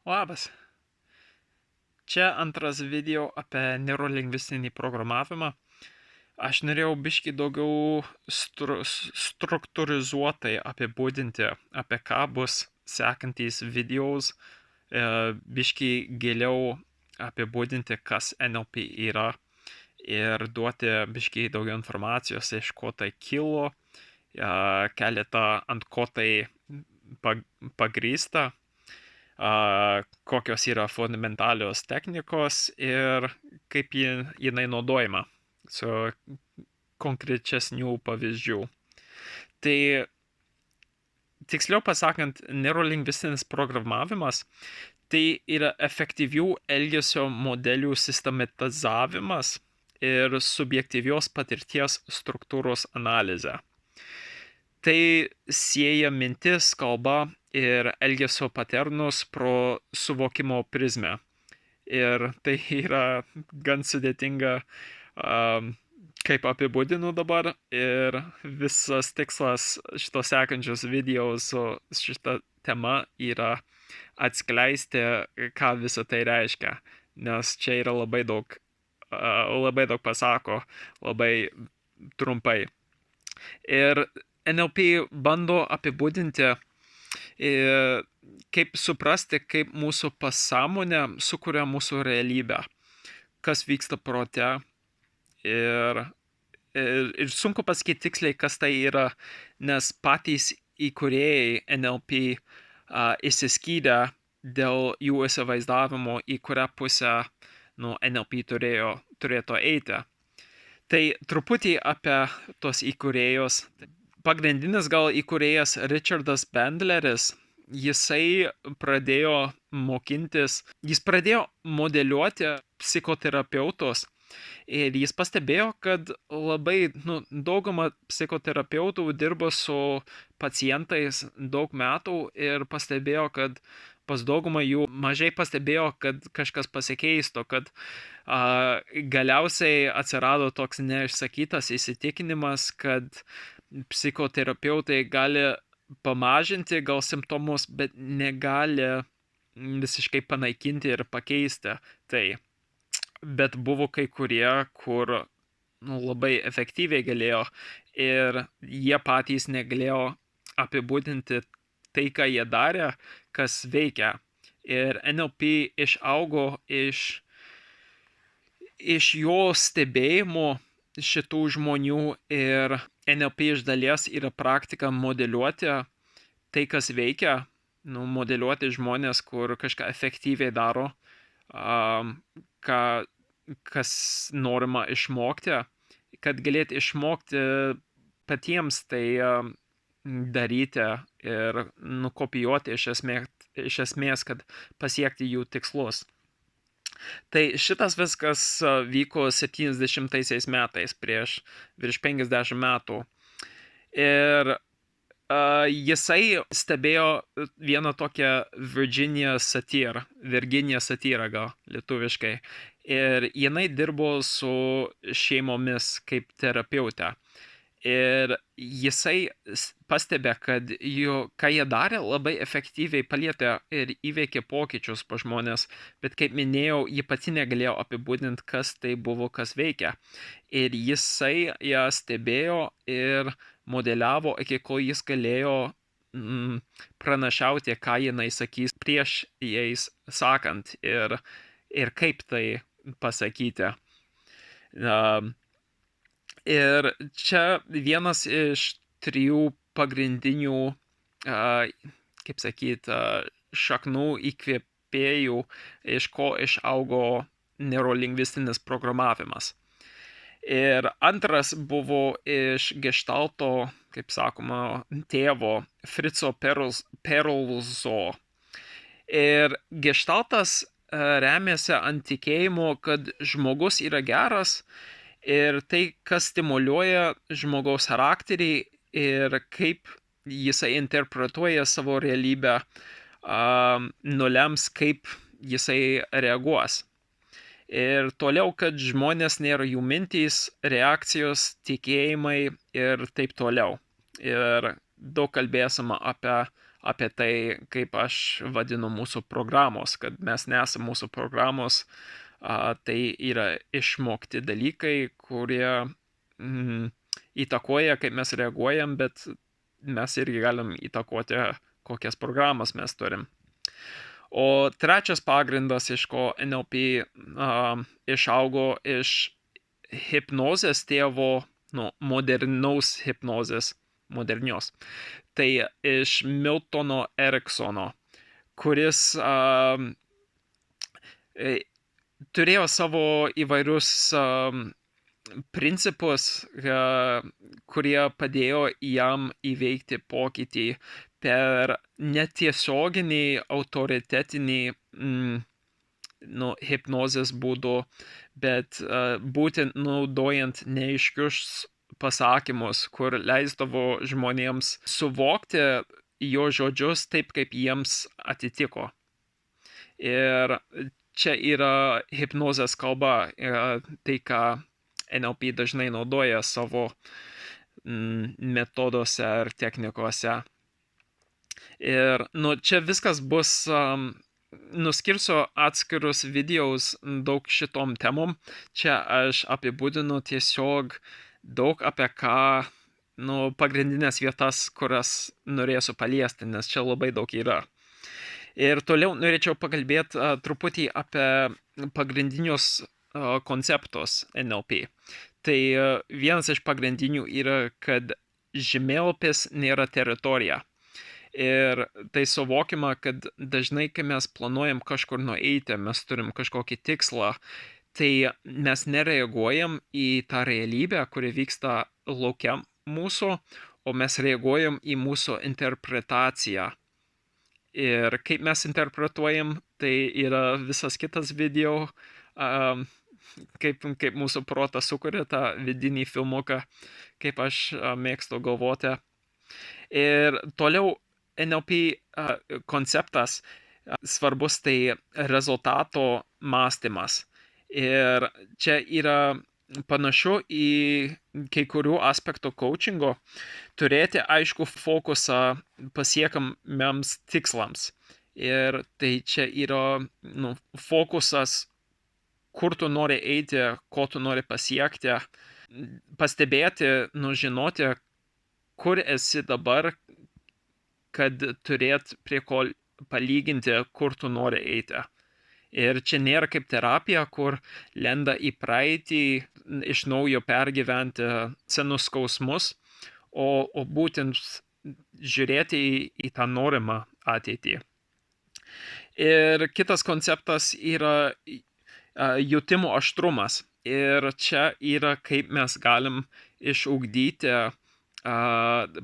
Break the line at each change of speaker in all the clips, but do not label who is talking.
Labas. Čia antras video apie neurolingvistinį programavimą. Aš norėjau biškį daugiau struktūrizuotai apibūdinti, apie ką bus sekantys videos, biškį giliau apibūdinti, kas NLP yra ir duoti biškį daugiau informacijos, iš ko tai kilo, keletą ant ko tai pagrįsta, kokios yra fundamentalios technikos ir kaip jinai naudojama su konkrečesnių pavyzdžių. Tai tiksliau pasakant, neurolingvistinis programavimas tai yra efektyvių elgesio modelių sistematizavimas ir subjektyvios patirties struktūros analizė. Tai sieja mintis, kalba ir elgesio paternus pro suvokimo prizmę. Ir tai yra gan sudėtinga, kaip apibūdinu dabar, ir visas tikslas šito sekančios video su šita tema yra atskleisti, ką visą tai reiškia, nes čia yra labai daug pasako, labai trumpai. Ir NLP bando apibūdinti, kaip suprasti, kaip mūsų pasąmonė sukuria mūsų realybę, kas vyksta prote. Ir sunku pasakyti tiksliai, kas tai yra, nes patys įkūrėjai NLP išsiskyrė dėl jų įsivaizdavimo, į kurią pusę NLP turėtų eiti. Tai truputį apie tos įkūrėjus. Pagrindinis gal įkūrėjas Richardas Bandleris, jisai pradėjo mokintis, jis pradėjo modeliuoti psichoterapeutus ir jis pastebėjo, kad labai dauguma psichoterapeutų dirbo su pacientais daug metų ir pastebėjo, kad pas daugumą jų mažai pastebėjo, kad kažkas pasikeistų, kad galiausiai atsirado toks neišsakytas įsitikinimas, kad psichoterapeutai gali pamažinti gal simptomus, bet negali visiškai panaikinti ir pakeisti tai. Bet buvo kai kurie, kur labai efektyviai galėjo ir jie patys negalėjo apibūdinti tai, ką jie darė, kas veikia. Ir NLP išaugo iš jo stebėjimo šitų žmonių ir NLP iš dalies yra praktika modeliuoti tai, kas veikia, modeliuoti žmonės, kur kažką efektyviai daro, kas norima išmokti, kad galėtų išmokti patiems tai daryti ir nukopijuoti iš esmės, kad pasiekti jų tikslus. Tai šitas viskas vyko 70 metais, prieš virš 50 metų. Ir jisai stebėjo vieną tokią Virginia Satir gal lietuviškai. Ir jinai dirbo su šeimomis kaip terapeutė. Ir jisai pastebė, kad ką jie darė, labai efektyviai palietė ir įveikė pokyčius pa žmonės, bet kaip minėjau, ji pati negalėjo apibūdinti, kas tai buvo, kas veikia. Ir jisai ją stebėjo ir modeliavo, iki kol jis galėjo pranašauti, ką jinai sakys prieš jais sakant ir kaip tai pasakyti. Ir čia vienas iš 3 pagrindinių, kaip sakyt, šaknų įkvėpėjų, iš ko išaugo neurolingvistinis programavimas. Ir antras buvo iš Gestalto, kaip sakoma, tėvo Fritzo Perlso. Ir Gestaltas remiasi ant tikėjimo, kad žmogus yra geras ir tai, kas stimuliuoja žmogaus charakterį ir kaip jisai interpretuoja savo realybę, nulems, kaip jisai reaguos. Ir toliau, kad žmonės nėra jų mintys, reakcijos, tikėjimai ir taip toliau. Ir daug kalbėsime apie tai, kaip aš vadinu mūsų programos, kad mes nesame mūsų programos, tai yra išmokti dalykai, kurie įtakoja, kaip mes reaguojam, bet mes irgi galim įtakoti, kokias programas mes turim. O trečias pagrindas, iš ko NLP išaugo iš hipnozės tėvo, modernios, tai iš Miltono Eriksono, kuris turėjo savo įvairius principus, kurie padėjo jam įveikti pokytį per netiesioginį autoritetinį hipnozės būdu, bet būtent naudojant neaiškius pasakymus, kur leisdavo žmonėms suvokti jo žodžius taip, kaip jiems atitiko. Ir čia yra hipnozės kalba, tai, ką NLP dažnai naudoja savo metoduose ar technikose. Ir čia viskas bus, nuskirsiu atskirus videos daug šitom temom. Čia aš apibūdinu tiesiog daug apie ką, pagrindinės vietas, kurias norėsiu paliesti, nes čia labai daug yra. Ir toliau norėčiau pakalbėti truputį apie pagrindinius konceptus NLP. Tai vienas iš pagrindinių yra, kad žemėlapis nėra teritorija. Ir tai suvokima, kad dažnai, kai mes planuojam kažkur nueiti, mes turim kažkokį tikslą, tai mes nereaguojam į tą realybę, kuri vyksta laukia mūsų, o mes reaguojam į mūsų interpretaciją. Ir kaip mes interpretuojam, tai yra visas kitas video, kaip mūsų protas sukuria tą vidinį filmuką, kaip aš mėgstu galvoti. Ir toliau NLP konceptas svarbus, tai rezultato mąstymas. Ir čia yra panašu į kai kurių aspektų coachingo turėti aišku fokusą pasiekiamiems tikslams. Ir tai čia yra fokusas, kur tu nori eiti, ko tu nori pasiekti, pastebėti, žinoti, kur esi dabar, kad turėt prie ko palyginti, kur tu nori eiti. Ir čia nėra kaip terapija, kur lenda į praeitį, iš naujo pergyventi senus skausmus, o būtent žiūrėti į tą norimą ateitį. Ir kitas konceptas yra jutimo aštrumas. Ir čia yra, kaip mes galim išugdyti,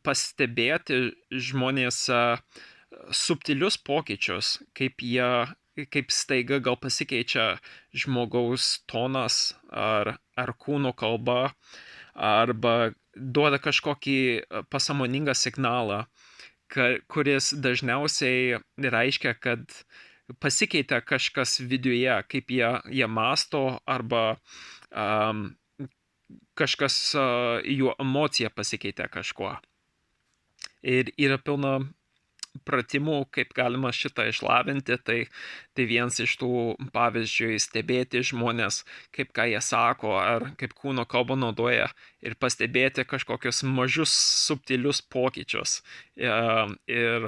pastebėti žmonėse subtilius pokyčius, kaip staiga gal pasikeičia žmogaus tonas ar kūno kalba, arba duoda kažkokį pasąmoningą signalą, kuris dažniausiai reiškia, kad pasikeitė kažkas viduje, kaip jie mąsto, arba kažkas, jų emocija pasikeitė kažkuo. Ir yra pilna pratimų, kaip galima šitą išlavinti, tai vienas iš tų, pavyzdžiui, stebėti žmonės, kaip ką jie sako, ar kaip kūno kalbą naudoja, ir pastebėti kažkokius mažus subtilius pokyčius. Ir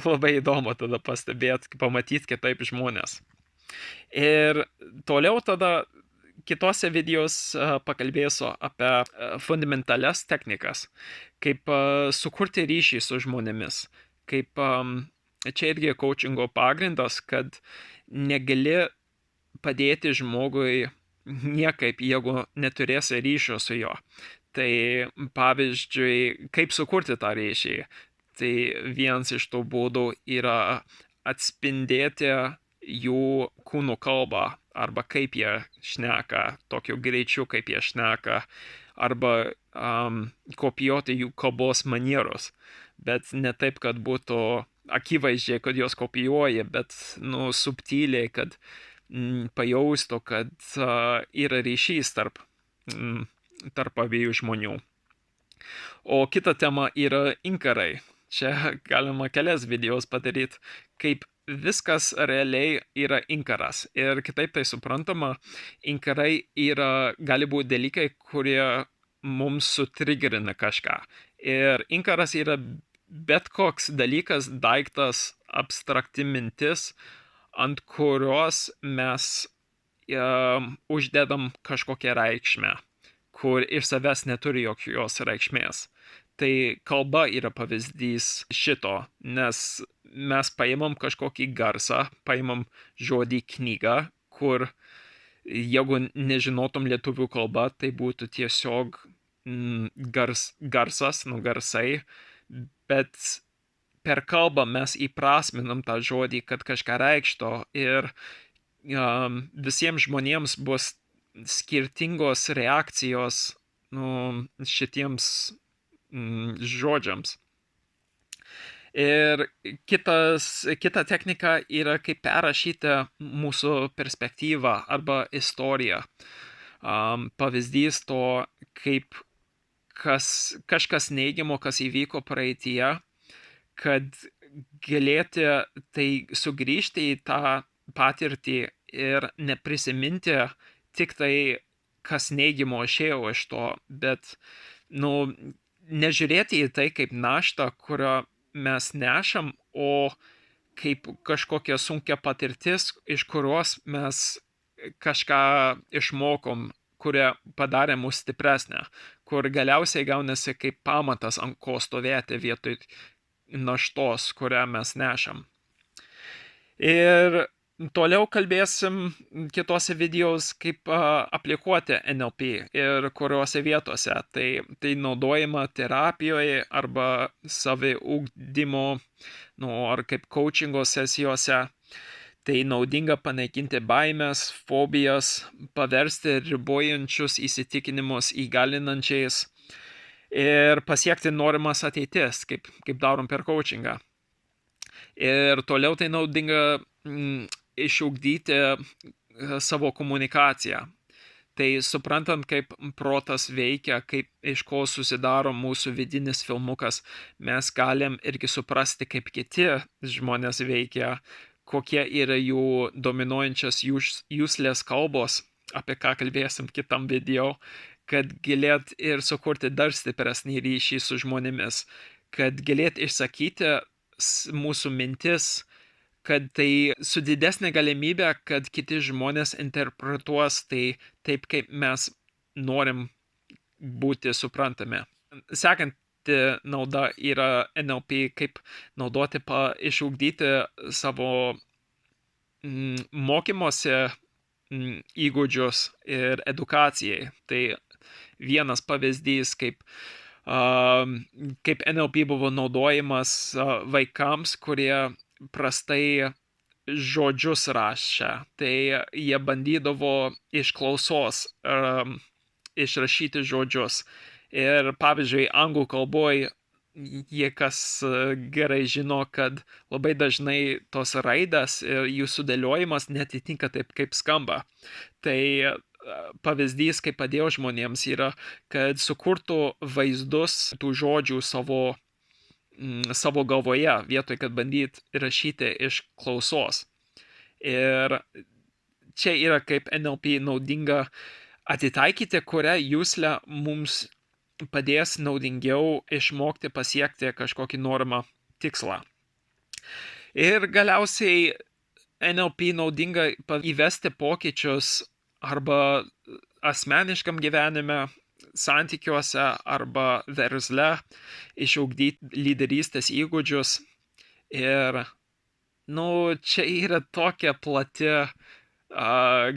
labai įdomu tada pastebėti, pamatyti kitaip žmonės. Ir toliau tada kitose videos pakalbėsiu apie fundamentalias technikas, kaip sukurti ryšį su žmonėmis, kaip čia irgi coachingo pagrindas, kad negali padėti žmogui niekaip, jeigu neturėsi ryšio su juo. Tai pavyzdžiui, kaip sukurti tą ryšį, tai vienas iš tų būdų yra atspindėti jų kūno kalbą, arba kaip jie šneka, tokiu greičiu, kaip jie šneka, arba kopijuoti jų kalbos manierus, bet ne taip, kad būtų akivaizdžiai, kad jos kopijuoja, bet subtiliai, kad pajaustų, kad yra ryšys tarp abiejų žmonių. O kita tema yra inkarai. Čia galima kelias videos padaryti, kaip viskas realiai yra inkaras. Ir kitaip tai suprantama, inkarai gali būti dalykai, kurie mums sutrigerina kažką. Ir inkaras yra bet koks dalykas, daiktas, abstrakti mintis, ant kurios mes uždedam kažkokią reikšmę, kur iš savęs neturi jokios reikšmės. Tai kalba yra pavyzdys šito, nes mes paimam kažkokį garsą, paimam žodį knyga, kur jeigu nežinotum lietuvių kalbą, tai būtų tiesiog garsas, garsai, bet per kalbą mes įprasminam tą žodį, kad kažką reikšto ir visiems žmonėms bus skirtingos reakcijos šitiems žodžiams. Ir kita technika yra kaip perrašyti mūsų perspektyvą arba istoriją. Pavyzdys to, kaip kažkas neigiamo, kas įvyko praeityje, kad galėti tai sugrįžti į tą patirtį ir neprisiminti tik tai, kas neigiamo išėjo iš to, bet nežiūrėti į tai kaip naštą, kurio mes nešam, o kaip kažkokia sunkia patirtis, iš kurios mes kažką išmokom, kurie padarė mus stipresnę, kur galiausiai gaunasi kaip pamatas, ant ko stovėti vietoj naštos, kurią mes nešam. Ir toliau kalbėsim kitose videos, kaip aplikuoti NLP ir kuriuose vietose. Tai naudojama terapijoje arba saviugdymo, ar kaip coachingo sesijose. Tai naudinga panaikinti baimės, fobijas, paversti ribojančius įsitikinimus įgalinančiais ir pasiekti norimas ateitis, kaip darom per coachingą. Ir toliau tai naudinga išugdyti savo komunikaciją. Tai suprantant, kaip protas veikia, kaip iš ko susidaro mūsų vidinis filmukas, mes galim irgi suprasti, kaip kiti žmonės veikia, kokie yra jų dominuojančios jūslės kalbos, apie ką kalbėsim kitam video, kad galėt ir sukurti dar stipresnį ryšį su žmonėmis, kad galėt išsakyti mūsų mintis, kad tai su didesnė galimybė, kad kiti žmonės interpretuos tai taip, kaip mes norim būti suprantami. Sekanti nauda yra NLP, kaip naudoti, išugdyti savo mokymosi įgūdžius ir edukacijai. Tai vienas pavyzdys, kaip NLP buvo naudojamas vaikams, kurie prastai žodžius rašė. Tai jie bandydavo iš klausos išrašyti žodžius. Ir pavyzdžiui, anglų kalboje jie kas gerai žino, kad labai dažnai tos raidas ir jų sudėliojimas netitinka taip, kaip skamba. Tai pavyzdys, kaip padėjo žmonėms, yra, kad sukurtų vaizdus tų žodžių savo galvoje, vietoj, kad bandyt rašyti iš klausos. Ir čia yra kaip NLP naudinga atitaikyti, kurią jūslę mums padės naudingiau išmokti pasiekti kažkokį norimą tikslą. Ir galiausiai NLP naudinga įvesti pokyčius arba asmeniškam gyvenime, santykiuose arba versle, išugdyti lyderystės įgūdžius. Ir, čia yra tokia plati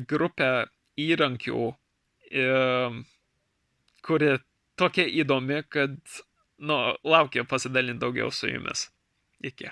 grupė įrankių, kuri tokia įdomi, kad, laukiu pasidalinti daugiau su jumis. Iki.